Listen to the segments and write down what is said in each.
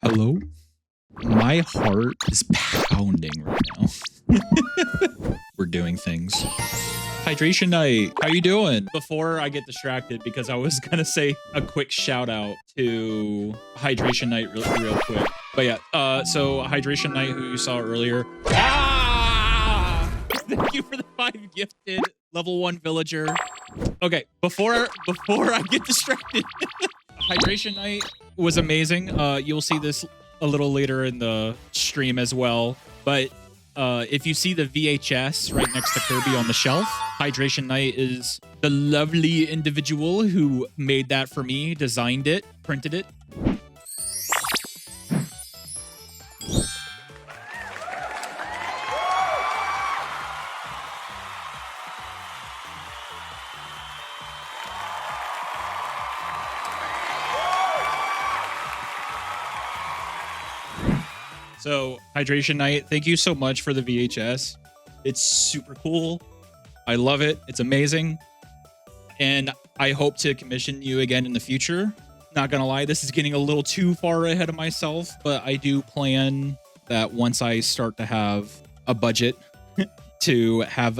Hello? My heart is pounding right now. We're doing things. Hydration night. How you doing? Before I get distracted, because I was gonna say a quick shout out to hydration night real quick. But yeah, so hydration night, who you saw earlier. Ah! Thank you for the 5 gifted level 1 villager. Okay, before I get distracted, hydration night was amazing. You'll see this a little later in the stream as well. But if you see the VHS right next to Kirby on the shelf, Hydration Night is the lovely individual who made that for me, designed it, printed it. So, Hydration Night, thank you so much for the VHS. It's super cool. I love it. It's amazing. And I hope to commission you again in the future. Not gonna lie, this is getting a little too far ahead of myself, but I do plan that once I start to have a budget to have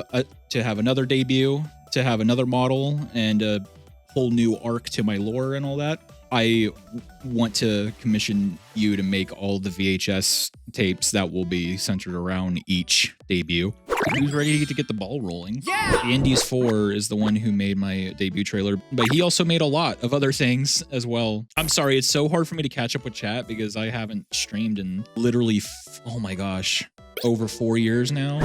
another debut, to have another model, and a whole new arc to my lore and all that, I want to commission you to make all the VHS tapes that will be centered around each debut. Who's ready to get the ball rolling? Yeah! The Indies 4 is the one who made my debut trailer, but he also made a lot of other things as well. I'm sorry, it's so hard for me to catch up with chat because I haven't streamed in literally, oh my gosh, over 4 years now.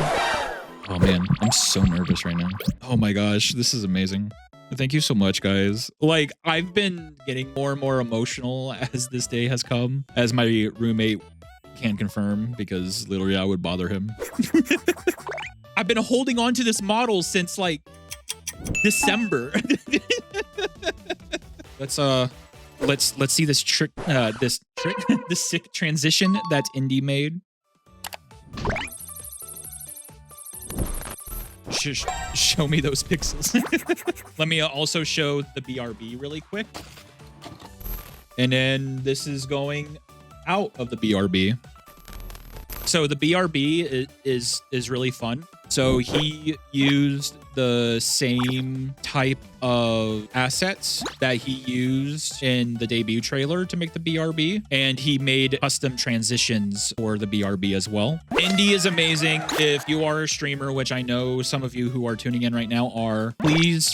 Oh man, I'm so nervous right now. Oh my gosh, this is amazing. Thank you so much, guys. Like, I've been getting more and more emotional as this day has come, as my roommate can confirm, because literally I would bother him. I've been holding on to this model since like December. Let's see this trick, this sick transition that Indy made. Show me those pixels. Let me also show the BRB really quick. And then this is going out of the BRB. So the BRB is really fun. So he used the same type of assets that he used in the debut trailer to make the BRB, and he made custom transitions for the BRB as well. Indy is amazing. If you are a streamer, which I know some of you who are tuning in right now are, please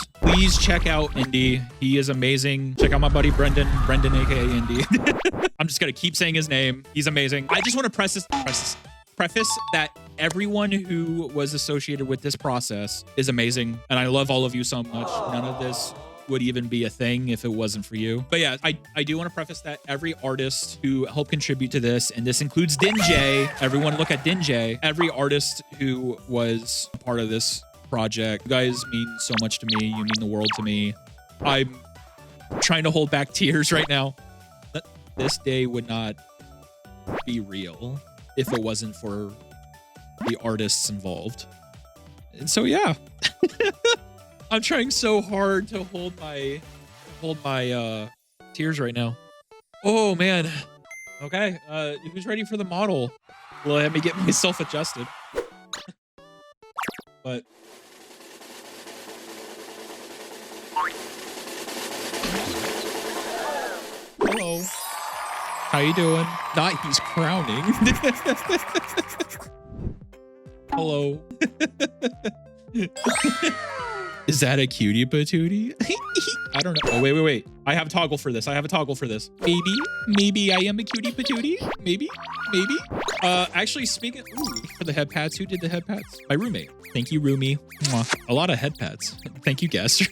check out Indy. He is amazing. Check out my buddy Brendan aka Indy. I'm just gonna keep saying his name. He's amazing. I just want to preface that everyone who was associated with this process is amazing, and I love all of you so much. None of this would even be a thing if it wasn't for you. But yeah, I do want to preface that every artist who helped contribute to this, and this includes Dinjay, everyone look at Dinjay, every artist who was a part of this project, you guys mean so much to me. You mean the world to me. I'm trying to hold back tears right now. This day would not be real if it wasn't for the artists involved. And so yeah. I'm trying so hard to hold my tears right now. Oh man. Okay, who's ready for the model? Let me get myself adjusted. But hello. How you doing? Not he's crowning. Hello. Is that a cutie patootie? I don't know. Oh, wait. I have a toggle for this. Maybe I am a cutie patootie. Maybe. Actually, speaking for the head pads, who did the head pads? My roommate. Thank you, roomie. Mwah. A lot of head pads. Thank you, guest.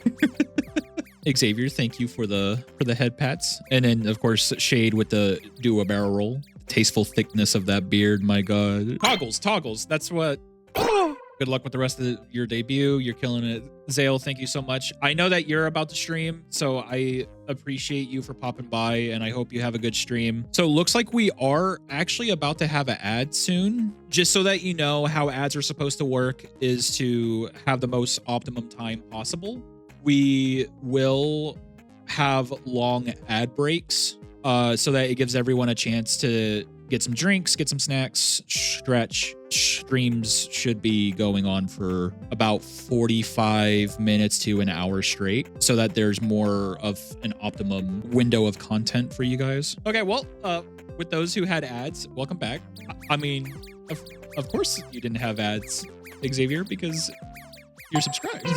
Xavier, thank you for the head pats. And then of course Shade with the do a barrel roll. Tasteful thickness of that beard, my god. Toggles. That's what. Oh. Good luck with the rest of your debut. You're killing it. Zale, thank you so much. I know that you're about to stream, so I appreciate you for popping by, and I hope you have a good stream. So looks like we are actually about to have an ad soon. Just so that you know how ads are supposed to work is to have the most optimum time possible. We will have long ad breaks so that it gives everyone a chance to get some drinks, get some snacks, stretch. Streams should be going on for about 45 minutes to an hour straight so that there's more of an optimum window of content for you guys. Okay, well, with those who had ads, welcome back. I mean, of course you didn't have ads, Xavier, because you're subscribed.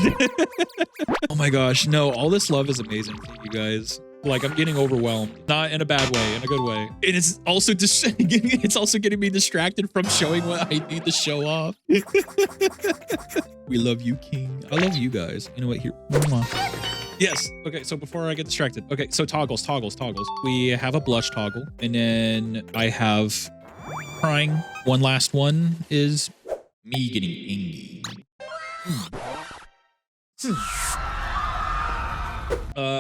Oh my gosh, no, all this love is amazing for you guys. Like, I'm getting overwhelmed, not in a bad way, in a good way. And it's also it's also getting me distracted from showing what I need to show off. We love you, King. I love you guys. You know what? Here. Yes. Okay. So before I get distracted. Okay. So toggles. We have a blush toggle, and then I have crying. One last one is me getting angry.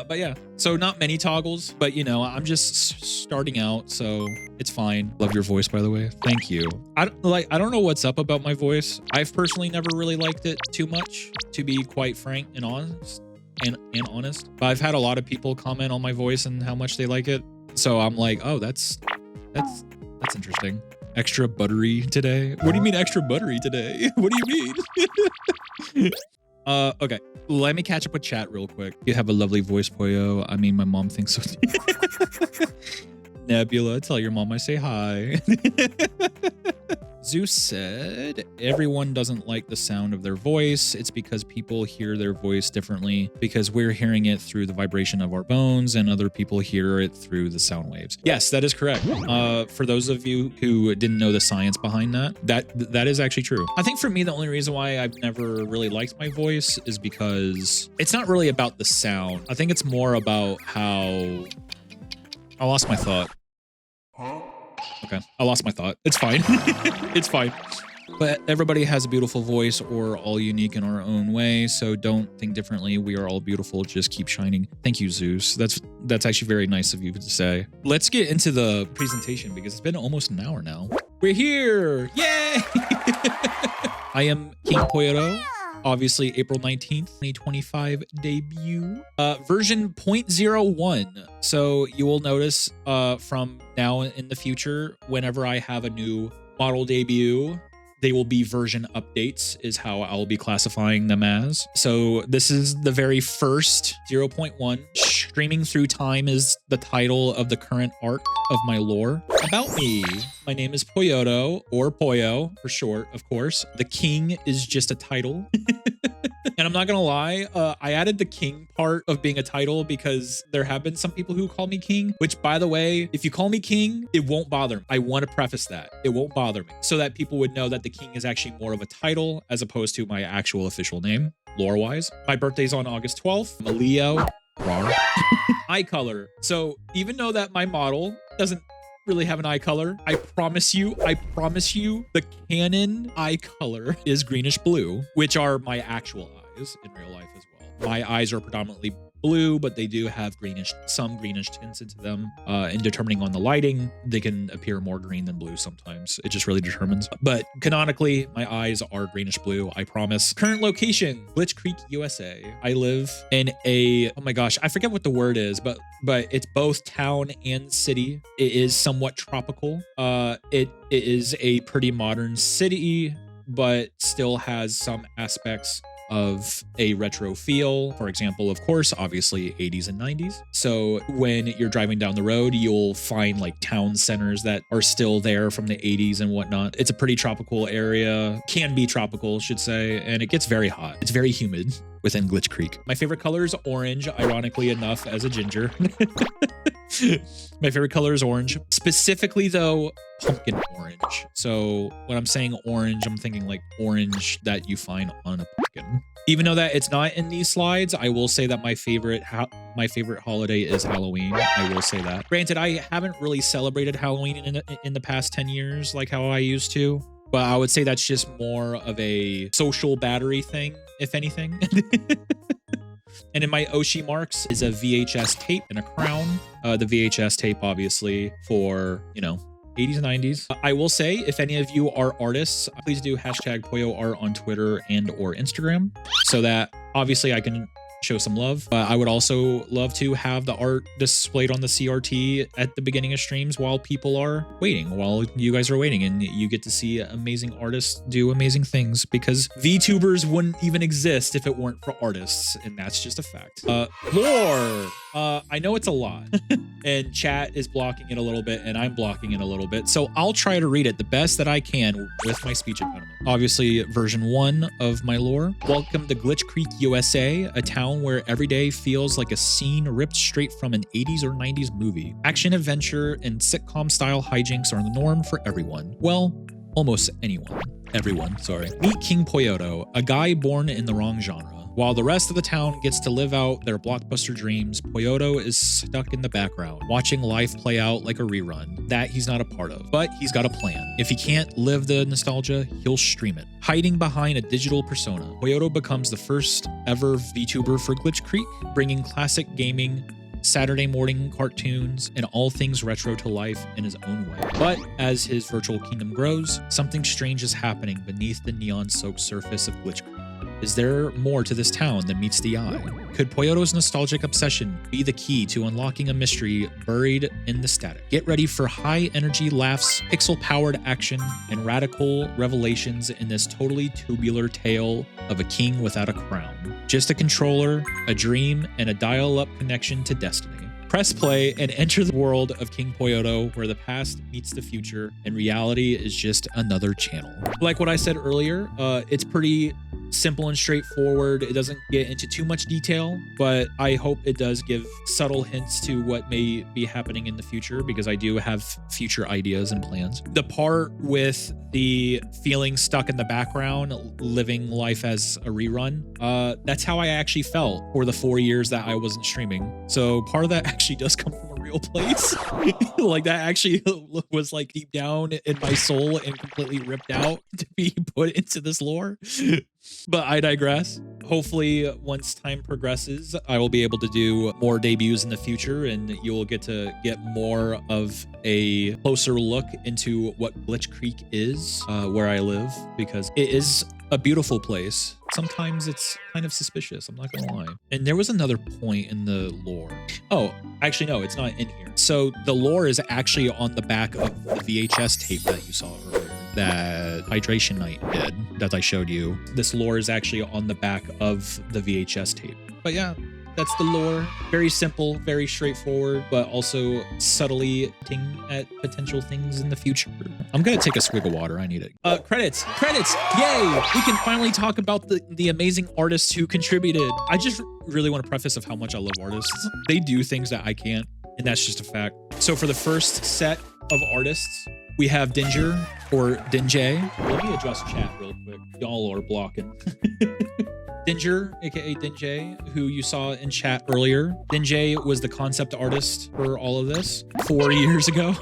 But yeah, so not many toggles, but you know, I'm just starting out, so it's fine. Love your voice, by the way. Thank you. I don't know what's up about my voice. I've personally never really liked it too much, to be quite frank and honest. But I've had a lot of people comment on my voice and how much they like it. So I'm like, oh, that's interesting. Extra buttery today. What do you mean extra buttery today? What do you mean? Okay, let me catch up with chat real quick. You have a lovely voice, Poyo. I mean, my mom thinks so. Nebula, tell your mom I say hi. Zeus said, everyone doesn't like the sound of their voice. It's because people hear their voice differently because we're hearing it through the vibration of our bones and other people hear it through the sound waves. Yes, that is correct. For those of you who didn't know the science behind that is actually true. I think for me, the only reason why I've never really liked my voice is because it's not really about the sound. I think it's more about how... I lost my thought. Okay, I lost my thought. It's fine. It's fine. But everybody has a beautiful voice, or all unique in our own way, so don't think differently. We are all beautiful. Just keep shining. Thank you, Zeus. That's actually very nice of you to say. Let's get into the presentation because it's been almost an hour now. We're here! Yay! I am King Poyoto. Obviously, April 19th, 2025 debut. Version 0.01. So you will notice from now in the future, whenever I have a new model debut, they will be version updates is how I'll be classifying them as. So this is the very first 0.1. Streaming Through Time is the title of the current arc of my lore. About me, my name is Poyoto, or Poyo for short, of course. The King is just a title. And I'm not gonna lie, I added the King part of being a title because there have been some people who call me King, which, by the way, if you call me King, it won't bother me. I want to preface that. It won't bother me so that people would know that the King is actually more of a title as opposed to my actual official name, lore-wise. My birthday's on August 12th. I'm a Leo. Rar. Eye color. So even though that my model doesn't really have an eye color, I promise you, the canon eye color is greenish blue, which are my actual eyes in real life as well. My eyes are predominantly blue, but they do have some greenish tints into them. In determining on the lighting, they can appear more green than blue sometimes. It just really determines. But canonically, my eyes are greenish blue, I promise. Current location, Glitch Creek, USA. I live in a, oh my gosh, I forget what the word is, but it's both town and city. It is somewhat tropical. It is a pretty modern city, but still has some aspects of a retro feel. For example, of course, obviously 80s and 90s. So when you're driving down the road, you'll find like town centers that are still there from the 80s and whatnot. It's a pretty tropical area, can be tropical, should say, and it gets very hot. It's very humid within Glitch Creek. My favorite color is orange, ironically enough, as a ginger. My favorite color is orange. Specifically, though, pumpkin orange. So when I'm saying orange, I'm thinking like orange that you find on a pumpkin. Even though that it's not in these slides, I will say that my favorite holiday is Halloween. I will say that. Granted, I haven't really celebrated Halloween in the past 10 years like how I used to. But I would say that's just more of a social battery thing, if anything. And in my Oshi marks is a VHS tape and a crown. The VHS tape, obviously, for, 80s and 90s. I will say, if any of you are artists, please do hashtag PoyoArt on Twitter and or Instagram so that obviously I can show some love. But I would also love to have the art displayed on the CRT at the beginning of streams while people are waiting, while you guys are waiting, and you get to see amazing artists do amazing things, because VTubers wouldn't even exist if it weren't for artists, and that's just a fact. Lore. I know it's a lot, and chat is blocking it a little bit, and I'm blocking it a little bit, so I'll try to read it the best that I can with my speech impediment. Obviously, version 1 of my lore. Welcome to Glitch Creek, USA, a town where every day feels like a scene ripped straight from an 80s or 90s movie. Action, adventure, and sitcom-style hijinks are the norm for everyone. Well, almost anyone. Everyone, sorry. Meet King Poyoto, a guy born in the wrong genre. While the rest of the town gets to live out their blockbuster dreams, Poyoto is stuck in the background, watching life play out like a rerun that he's not a part of. But he's got a plan. If he can't live the nostalgia, he'll stream it. Hiding behind a digital persona, Poyoto becomes the first ever VTuber for Glitch Creek, bringing classic gaming, Saturday morning cartoons, and all things retro to life in his own way. But as his virtual kingdom grows, something strange is happening beneath the neon-soaked surface of Glitch Creek. Is there more to this town than meets the eye? Could Poyoto's nostalgic obsession be the key to unlocking a mystery buried in the static? Get ready for high-energy laughs, pixel-powered action, and radical revelations in this totally tubular tale of a king without a crown. Just a controller, a dream, and a dial-up connection to destiny. Press play and enter the world of King Poyoto, where the past meets the future and reality is just another channel. Like what I said earlier, it's pretty simple and straightforward. It doesn't get into too much detail, but I hope it does give subtle hints to what may be happening in the future, because I do have future ideas and plans. The part with the feeling stuck in the background, living life as a rerun, that's how I actually felt for the 4 years that I wasn't streaming. So part of that actually does come from a real place. Like that actually was like deep down in my soul and completely ripped out to be put into this lore. But I digress. Hopefully, once time progresses, I will be able to do more debuts in the future, and you'll get to get more of a closer look into what Glitch Creek is, where I live, because it is a beautiful place. Sometimes it's kind of suspicious, I'm not gonna lie. And there was another point in the lore. Oh, actually, no, it's not in here. So the lore is actually on the back of the VHS tape that you saw earlier, that Hydration Night did, that I showed you. This lore is actually on the back of the VHS tape. But yeah, that's the lore. Very simple, very straightforward, but also subtly hinting at potential things in the future. I'm gonna take a swig of water, I need it. Credits, yay! We can finally talk about the amazing artists who contributed. I just really want to preface of how much I love artists. They do things that I can't, and that's just a fact. So for the first set of artists, we have Dinger, or Dinjay. Let me adjust chat real quick. Y'all are blocking. Dinger, aka Dinjay, who you saw in chat earlier. Dinjay was the concept artist for all of this 4 years ago.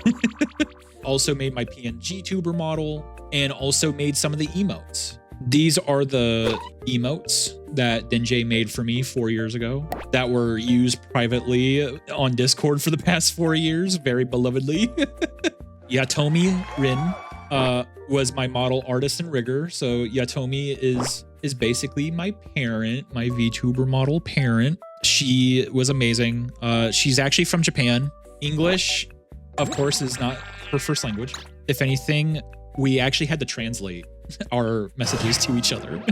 Also made my PNG tuber model, and also made some of the emotes. These are the emotes that Dinjay made for me 4 years ago that were used privately on Discord for the past 4 years, very belovedly. Yatomi Rin was my model artist and rigger. So Yatomi is basically my parent, my VTuber model parent. She was amazing. She's actually from Japan. English, of course, is not her first language. If anything, we actually had to translate our messages to each other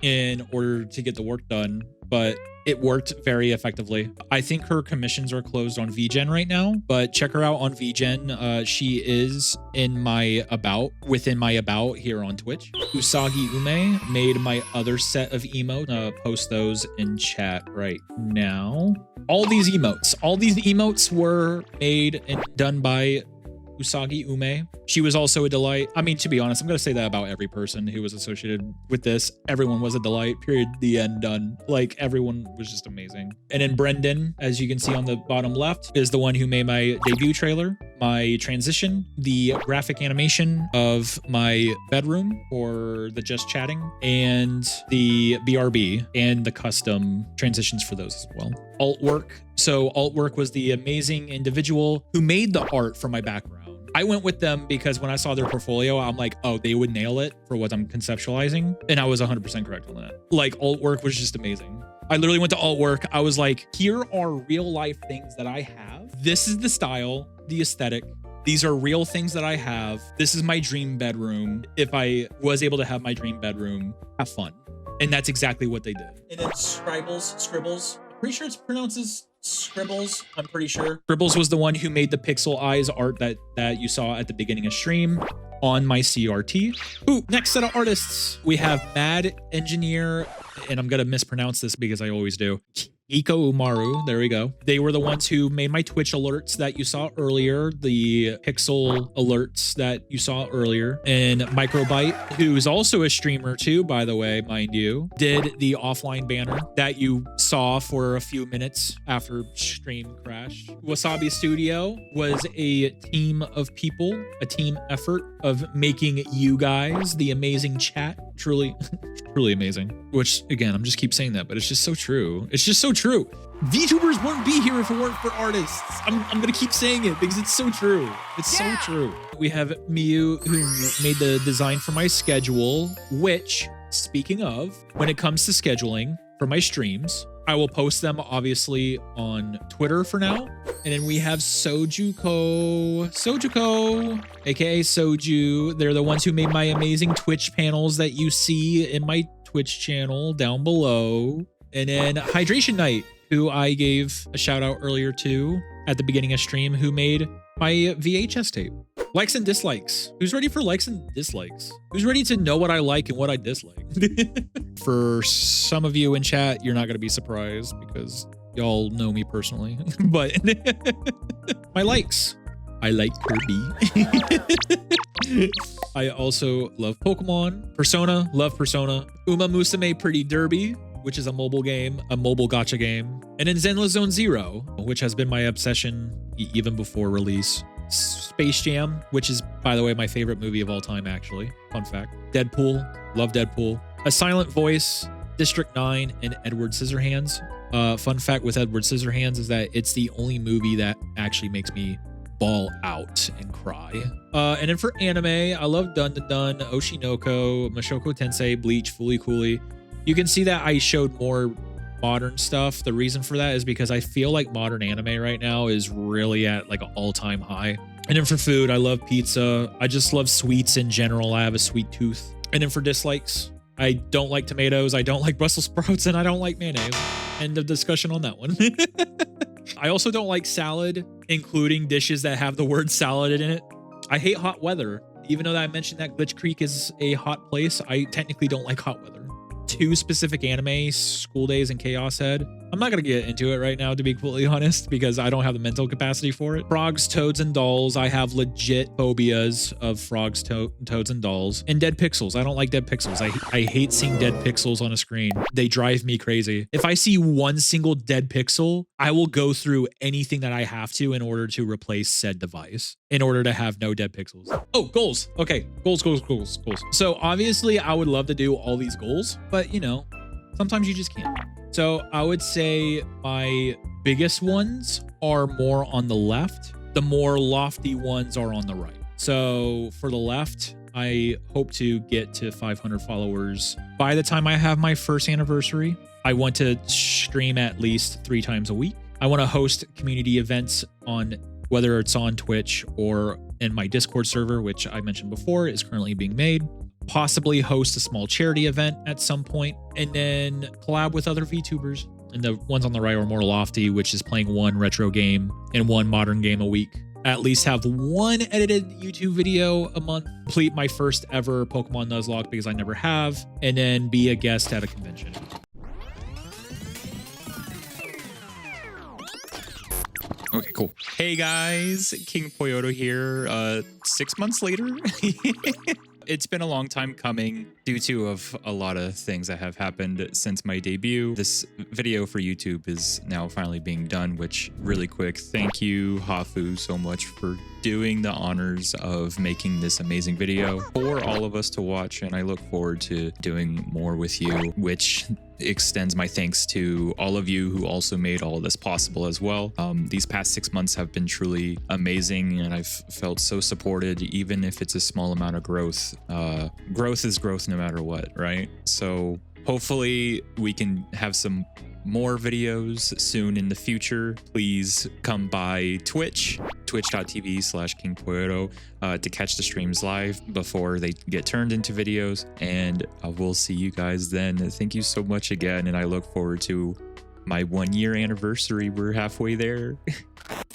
in order to get the work done, but it worked very effectively. I think her commissions are closed on VGen right now, but check her out on VGen. She is in my within my about here on Twitch. Usagi Ume made my other set of emotes. Post those in chat right now. All these emotes were made and done by Usagi Ume. She was also a delight. I mean, to be honest, I'm going to say that about every person who was associated with this. Everyone was a delight, period, the end, done. Like, everyone was just amazing. And then Brendan, as you can see on the bottom left, is the one who made my debut trailer, my transition, the graphic animation of my bedroom for the just chatting, and the BRB, and the custom transitions for those as well. Altwork. So Altwork was the amazing individual who made the art for my background. I went with them because when I saw their portfolio, I'm like, oh, they would nail it for what I'm conceptualizing. And I was 100% correct on that. Like, alt work was just amazing. I literally went to alt work. I was like, here are real life things that I have. This is the style, the aesthetic. These are real things that I have. This is my dream bedroom. If I was able to have my dream bedroom, have fun. And that's exactly what they did. And then Scribbles. I'm pretty sure it's pronounces Scribbles. I'm pretty sure. Scribbles was the one who made the pixel eyes art that you saw at the beginning of stream on my CRT. Ooh, next set of artists. We have Mad Engineer, and I'm gonna mispronounce this because I always do. Iko Umaru, there we go. They were the ones who made my Twitch alerts that you saw earlier, the pixel alerts that you saw earlier. And Microbyte, who's also a streamer too, by the way, mind you, did the offline banner that you saw for a few minutes after stream crashed. Wasabi Studio was a team of people, a team effort of making you guys, the amazing chat, truly amazing. Which, again, I'm just keep saying that, but it's just so true. It's just so true. VTubers wouldn't be here if it weren't for artists. I'm gonna keep saying it because it's so true. It's so true. We have Miyu, who made the design for my schedule, which, speaking of, when it comes to scheduling for my streams, I will post them obviously on Twitter for now. And then we have Sojuko, aka Soju. They're the ones who made my amazing Twitch panels that you see in my Twitch channel down below. And then Hydration Night, who I gave a shout out earlier to at the beginning of stream, who made my VHS tape. Likes and dislikes. Who's ready for likes and dislikes? Who's ready to know what I like and what I dislike? For some of you in chat, you're not going to be surprised because y'all know me personally. But my likes. I like Kirby. I also love Pokemon. Persona, love Persona. Uma Musume Pretty Derby, which is a mobile game, a mobile gacha game. And then Zenless Zone Zero, which has been my obsession even before release. Space Jam, which is, by the way, my favorite movie of all time, actually. Fun fact. Deadpool, love Deadpool. A Silent Voice, District 9, and Edward Scissorhands. Fun fact with Edward Scissorhands is that it's the only movie that actually makes me ball out and cry. And then for anime, I love Dun Dun Dun, Oshinoko, Mashoko Tensei, Bleach, Fooly Cooly. You can see that I showed more modern stuff. The reason for that is because I feel like modern anime right now is really at like an all-time high. And then for food, I love pizza. I just love sweets in general. I have a sweet tooth. And then for dislikes, I don't like tomatoes, I don't like Brussels sprouts, and I don't like mayonnaise. End of discussion on that one. I also don't like salad, including dishes that have the word salad in it. I hate hot weather. Even though I mentioned that Glitch Creek is a hot place, I technically don't like hot weather. Two specific anime, School Days and Chaos Head. I'm not going to get into it right now, to be completely honest, because I don't have the mental capacity for it. Frogs, Toads, and Dolls. I have legit phobias of frogs, toads, and dolls. And dead pixels. I don't like dead pixels. I hate seeing dead pixels on a screen. They drive me crazy. If I see one single dead pixel, I will go through anything that I have to in order to replace said device, in order to have no dead pixels. Oh, goals. Okay, goals. So obviously, I would love to do all these goals, but you know, sometimes you just can't. So I would say my biggest ones are more on the left. The more lofty ones are on the right. So for the left, I hope to get to 500 followers by the time I have my first anniversary. I want to stream at least 3 times a week. I want to host community events on, whether it's on Twitch or in my Discord server, which I mentioned before is currently being made. Possibly host a small charity event at some point, and then collab with other VTubers. And the ones on the right are more lofty, which is playing 1 retro game and 1 modern game a week. At least have 1 edited YouTube video a month. Complete my first ever Pokemon Nuzlocke because I never have. And then be a guest at a convention. Okay, cool. Hey guys, King Poyoto here. 6 months later. It's been a long time coming. Due to of a lot of things that have happened since my debut, this video for YouTube is now finally being done, which really quick, thank you, Hafu, so much for doing the honors of making this amazing video for all of us to watch. And I look forward to doing more with you, which extends my thanks to all of you who also made all of this possible as well. These past 6 months have been truly amazing, and I've felt so supported, even if it's a small amount of growth. Growth is growth no matter what, right? So hopefully we can have some more videos soon in the future. Please come by twitch.tv/kingpoyoto to catch the streams live before they get turned into videos, and we'll see you guys then. Thank you so much again, and I look forward to my 1 year anniversary. We're halfway there.